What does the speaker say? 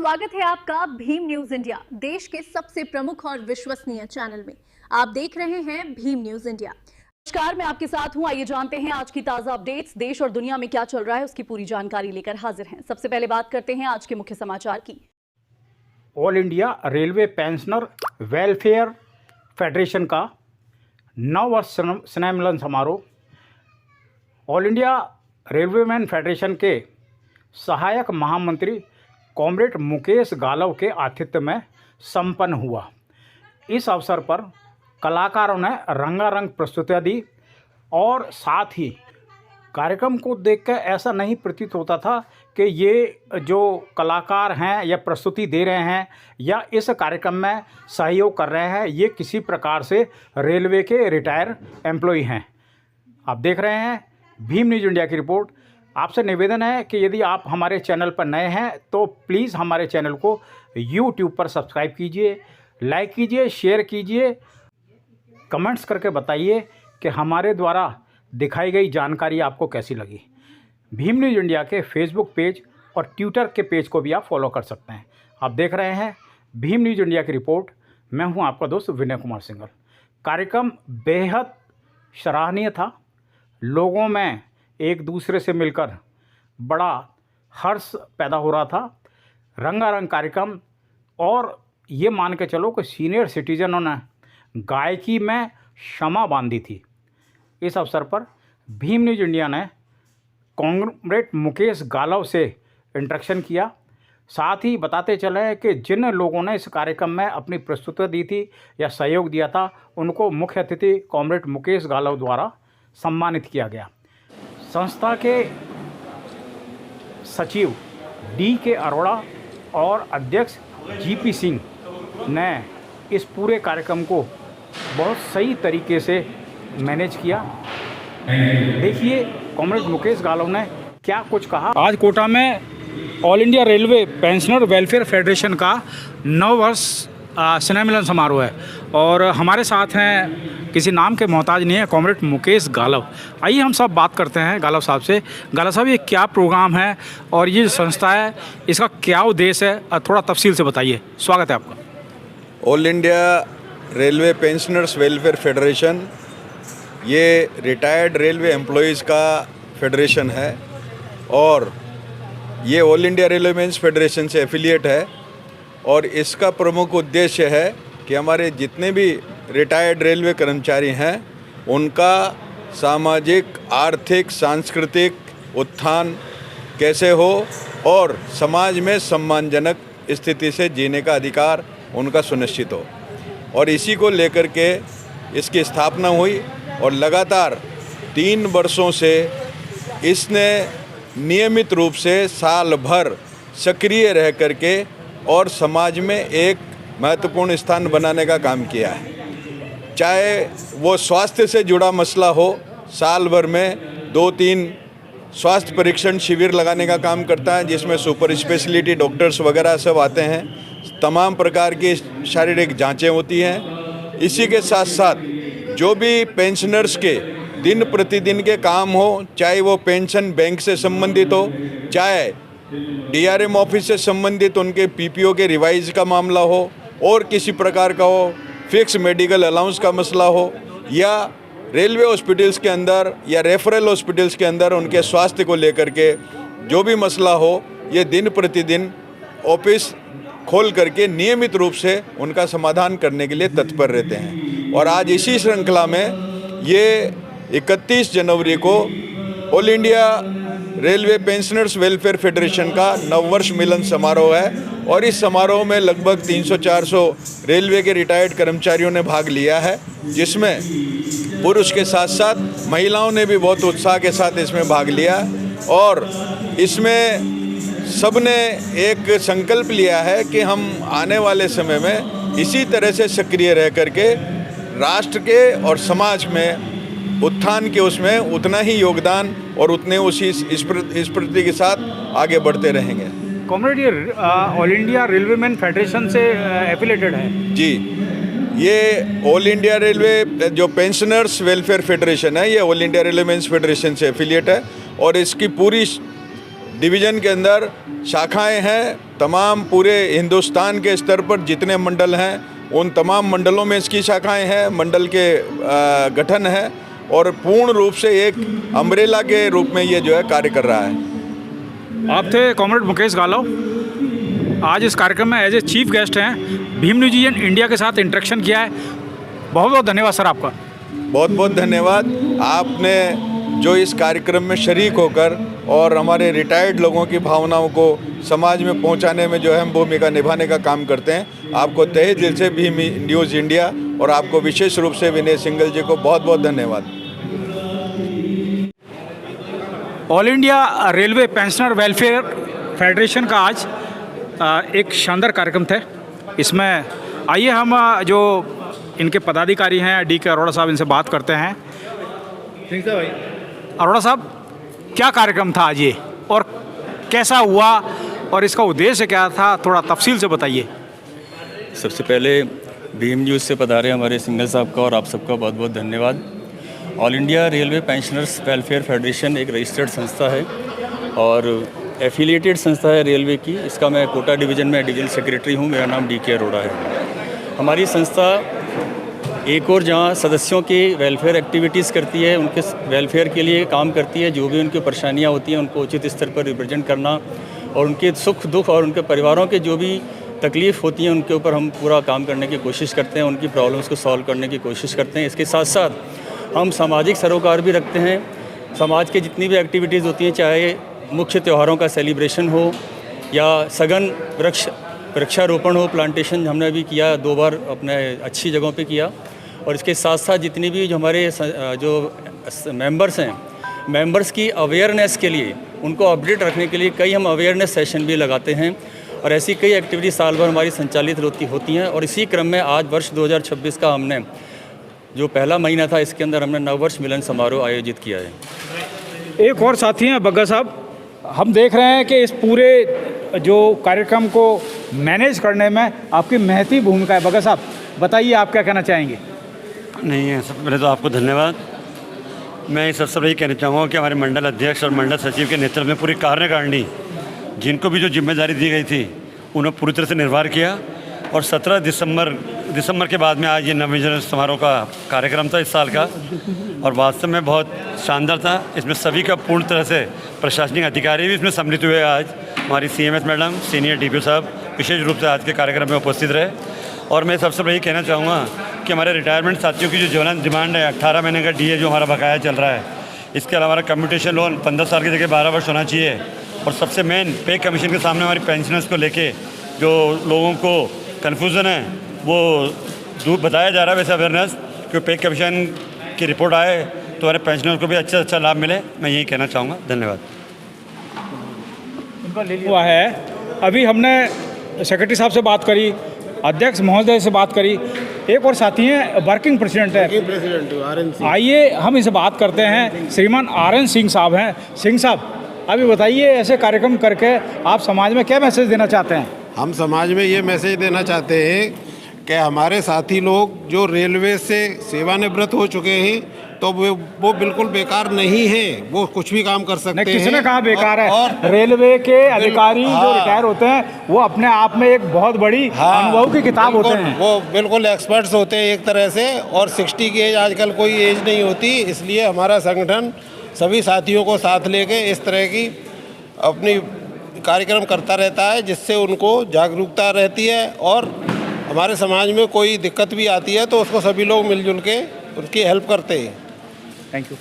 स्वागत है आपका भीम न्यूज इंडिया, देश के सबसे प्रमुख और विश्वसनीय चैनल में। आप देख रहे हैं भीम न्यूज इंडिया। नमस्कार, मैं आपके साथ हूं। आइए जानते हैं आज की ताजा अपडेट्स। देश और दुनिया में क्या चल रहा है उसकी पूरी जानकारी लेकर हाजिर हैं। सबसे पहले बात करते हैं आज के मुख्य समाचार की। All India railway pensioner welfare federation का 9 वर्ष स्नेह मिलन समारोह ऑल इंडिया रेलवेमैन फेडरेशन के सहायक महामंत्री कॉमरेड मुकेश गालव के आतिथ्य में संपन्न हुआ। इस अवसर पर कलाकारों ने रंगारंग प्रस्तुतियाँ दी और साथ ही कार्यक्रम को देखकर ऐसा नहीं प्रतीत होता था कि ये जो कलाकार हैं या प्रस्तुति दे रहे हैं या इस कार्यक्रम में सहयोग कर रहे हैं, ये किसी प्रकार से रेलवे के रिटायर एम्प्लॉय हैं। आप देख रहे हैं भीम न्यूज़ इंडिया की रिपोर्ट। आपसे निवेदन है कि यदि आप हमारे चैनल पर नए हैं तो प्लीज़ हमारे चैनल को YouTube पर सब्सक्राइब कीजिए, लाइक कीजिए, शेयर कीजिए, कमेंट्स करके बताइए कि हमारे द्वारा दिखाई गई जानकारी आपको कैसी लगी। भीम न्यूज़ इंडिया के फेसबुक पेज और ट्विटर के पेज को भी आप फॉलो कर सकते हैं। आप देख रहे हैं भीम न्यूज़ इंडिया की रिपोर्ट। मैं हूं आपका दोस्त विनय कुमार सिंघल। कार्यक्रम बेहद सराहनीय था। लोगों में एक दूसरे से मिलकर बड़ा हर्ष पैदा हो रहा था। रंगारंग कार्यक्रम और ये मान के चलो कि सीनियर सिटीजनों ने गायकी में क्षमा बांधी थी। इस अवसर पर भीम न्यूज़ इंडिया ने कॉमरेड मुकेश गालव से इंटरेक्शन किया। साथ ही बताते चले कि जिन लोगों ने इस कार्यक्रम में अपनी प्रस्तुति दी थी या सहयोग दिया था, उनको मुख्य अतिथि कॉमरेड मुकेश गालव द्वारा सम्मानित किया गया। संस्था के सचिव DK अरोड़ा और अध्यक्ष GP सिंह ने इस पूरे कार्यक्रम को बहुत सही तरीके से मैनेज किया। देखिए कॉमरेड मुकेश गालव ने क्या कुछ कहा। आज कोटा में all India railway pensioner welfare federation का 9 वर्ष स्नेह मिलन समारोह है और हमारे साथ हैं, किसी नाम के मोहताज नहीं है, कॉमरेड मुकेश गालव। आइए हम सब बात करते हैं गालव साहब से। गालव साहब, ये क्या प्रोग्राम है और ये संस्था है, इसका क्या उद्देश्य है, थोड़ा तफसील से बताइए। स्वागत है आपका। All India railway pensioners welfare federation ये रिटायर्ड रेलवे एम्प्लॉयज़ का फेडरेशन है और ये ऑल इंडिया रेलवेमेंस फेडरेशन से एफिलिएट है और इसका प्रमुख उद्देश्य है कि हमारे जितने भी रिटायर्ड रेलवे कर्मचारी हैं उनका सामाजिक, आर्थिक, सांस्कृतिक उत्थान कैसे हो और समाज में सम्मानजनक स्थिति से जीने का अधिकार उनका सुनिश्चित हो। और इसी को लेकर के इसकी स्थापना हुई और लगातार 3 वर्षों से इसने नियमित रूप से साल भर सक्रिय रह करके और समाज में एक महत्वपूर्ण स्थान बनाने का काम किया है। चाहे वो स्वास्थ्य से जुड़ा मसला हो, साल भर में 2-3 स्वास्थ्य परीक्षण शिविर लगाने का काम करता है जिसमें सुपर स्पेशलिटी डॉक्टर्स वगैरह सब आते हैं। तमाम प्रकार की शारीरिक जांचें होती हैं। इसी के साथ साथ जो भी पेंशनर्स के दिन प्रतिदिन के काम हो, चाहे वो पेंशन बैंक से संबंधित हो, चाहे DRM ऑफिस से संबंधित उनके PPO के रिवाइज का मामला हो और किसी प्रकार का हो, फिक्स मेडिकल अलाउंस का मसला हो या रेलवे हॉस्पिटल्स के अंदर या रेफरल हॉस्पिटल्स के अंदर उनके स्वास्थ्य को लेकर के जो भी मसला हो, ये दिन प्रतिदिन ऑफिस खोल करके नियमित रूप से उनका समाधान करने के लिए तत्पर रहते हैं। और आज इसी श्रृंखला में ये 31 जनवरी को all India railway pensioners welfare federation का 9 वर्ष मिलन समारोह है और इस समारोह में लगभग 300-400 रेलवे के रिटायर्ड कर्मचारियों ने भाग लिया है, जिसमें पुरुष के साथ साथ महिलाओं ने भी बहुत उत्साह के साथ इसमें भाग लिया और इसमें सबने एक संकल्प लिया है कि हम आने वाले समय में इसी तरह से सक्रिय रह करके राष्ट्र के और समाज में उत्थान के उसमें उतना ही योगदान और उतने उसी स्फूर्ति के साथ आगे बढ़ते रहेंगे। कॉमरेड, ये ऑल इंडिया रेलवेमैन फेडरेशन से एफिलेटेड है? जी, ये ऑल इंडिया रेलवे जो पेंशनर्स वेलफेयर फेडरेशन है, ये ऑल इंडिया रेलवेमेंस फेडरेशन से एफिलिएट है और इसकी पूरी डिवीज़न के अंदर शाखाएं हैं तमाम पूरे हिंदुस्तान के स्तर पर जितने मंडल हैं उन तमाम मंडलों में इसकी शाखाएं हैं, मंडल के गठन है और पूर्ण रूप से एक अम्ब्रेला के रूप में ये जो है कार्य कर रहा है। आप थे कॉमरेड मुकेश गालव, आज इस कार्यक्रम में एज ए चीफ गेस्ट हैं, भीम न्यूज़ इंडिया के साथ इंटरेक्शन किया है। बहुत बहुत धन्यवाद सर आपका। बहुत बहुत धन्यवाद। आपने जो इस कार्यक्रम में शरीक होकर और हमारे रिटायर्ड लोगों की भावनाओं को समाज में पहुंचाने में जो अहम भूमिका निभाने का काम करते हैं, आपको तहे दिल से भीम न्यूज़ इंडिया और आपको विशेष रूप से विनय सिंघल जी को बहुत बहुत धन्यवाद। All India railway pensioner welfare federation का आज एक शानदार कार्यक्रम था। इसमें आइए हम जो इनके पदाधिकारी हैं DK अरोड़ा साहब, इनसे बात करते हैं। अरोड़ा साहब, क्या कार्यक्रम था आज ये और कैसा हुआ और इसका उद्देश्य क्या था, थोड़ा तफसील से बताइए। सबसे पहले भीम न्यूज़ से पधारे हमारे सिंघल साहब का और आप सबका बहुत बहुत धन्यवाद। All India railway pensioners welfare federation एक रजिस्टर्ड संस्था है और एफिलिएटेड संस्था है रेलवे की। इसका मैं कोटा डिवीज़न में डिवीजनल सेक्रेटरी हूँ। मेरा नाम DK अरोड़ा है। हमारी संस्था एक और जहाँ सदस्यों की वेलफेयर एक्टिविटीज़ करती है, उनके वेलफेयर के लिए काम करती है, जो भी उनकी परेशानियाँ होती हैं उनको उचित स्तर पर रिप्रेजेंट करना और उनके सुख दुख और उनके परिवारों के जो भी तकलीफ़ होती हैं उनके ऊपर हम पूरा काम करने की कोशिश करते हैं, उनकी प्रॉब्लम्स को सॉल्व करने की कोशिश करते हैं। इसके साथ साथ हम सामाजिक सरोकार भी रखते हैं। समाज के जितनी भी एक्टिविटीज़ होती हैं, चाहे मुख्य त्योहारों का सेलिब्रेशन हो या सघन वृक्षारोपण हो, प्लांटेशन हमने भी किया 2 बार अपने अच्छी जगहों पे किया। और इसके साथ साथ जितनी भी जो हमारे जो मेंबर्स हैं, मेंबर्स की अवेयरनेस के लिए, उनको अपडेट रखने के लिए कई हम अवेयरनेस सेशन भी लगाते हैं और ऐसी कई एक्टिविटी साल भर हमारी संचालित होती हैं। और इसी क्रम में आज वर्ष 2026 का हमने जो पहला महीना था, इसके अंदर हमने नववर्ष मिलन समारोह आयोजित किया है। एक और साथी हैं बग्गा साहब, हम देख रहे हैं कि इस पूरे जो कार्यक्रम को मैनेज करने में आपकी महती भूमिका है। बग्गा साहब, बताइए आप क्या कहना चाहेंगे। नहीं है, सबसे पहले तो आपको धन्यवाद। मैं इस अवसर पर यही कहना चाहूँगा कि हमारे मंडल अध्यक्ष और मंडल सचिव के नेतृत्व में पूरी कार्यकारिणी, जिनको भी जो जिम्मेदारी दी गई थी उन्हें पूरी तरह से निर्वाह किया और 17 दिसंबर के बाद में आज ये नवविजन समारोह का कार्यक्रम था इस साल का और वास्तव में बहुत शानदार था। इसमें सभी का पूर्ण तरह से प्रशासनिक अधिकारी भी इसमें सम्मिलित हुए। आज हमारी CMS मैडम, सीनियर DPO साहब विशेष रूप से आज के कार्यक्रम में उपस्थित रहे। और मैं सबसे पहले कहना चाहूँगा कि हमारे रिटायरमेंट साथियों की जो ज्वलंत डिमांड है 18 महीने का DA जो हमारा बकाया चल रहा है, इसके अलावा हमारा कम्यूटेशन लोन 15 साल की जगह 12 वर्ष होना चाहिए और सबसे मेन पे कमीशन के सामने हमारी पेंशनर्स को लेके जो लोगों को कन्फ्यूज़न है वो दूर बताया जा रहा है। वैसे अवेयरनेस कि पे कमीशन की रिपोर्ट आए तो हमारे पेंशनर्स को भी अच्छा लाभ मिले, मैं यही कहना चाहूँगा। धन्यवाद। हुआ है, अभी हमने सेक्रेटरी साहब से बात करी, अध्यक्ष महोदय से बात करी, एक और साथी हैं वर्किंग प्रेसिडेंट है, आइए हम इसे बात करते हैं। श्रीमान RN सिंह साहब हैं। सिंह साहब, अभी बताइए ऐसे कार्यक्रम करके आप समाज में क्या मैसेज देना चाहते हैं। हम समाज में ये मैसेज देना चाहते हैं कि हमारे साथी लोग जो रेलवे से सेवानिवृत्त हो चुके हैं तो वो बिल्कुल बेकार नहीं है, वो कुछ भी काम कर सकते हैं। किसने कहा बेकार है? और रेलवे के अधिकारी जो रिटायर होते हैं वो अपने आप में एक बहुत बड़ी अनुभव की किताब होते हैं, वो बिल्कुल एक्सपर्ट्स होते हैं एक तरह से। और 60 की एज आजकल कोई एज नहीं होती, इसलिए हमारा संगठन सभी साथियों को साथ लेके इस तरह की अपनी कार्यक्रम करता रहता है, जिससे उनको जागरूकता रहती है और हमारे समाज में कोई दिक्कत भी आती है तो उसको सभी लोग मिलजुल के उनकी हेल्प करते हैं। Thank you.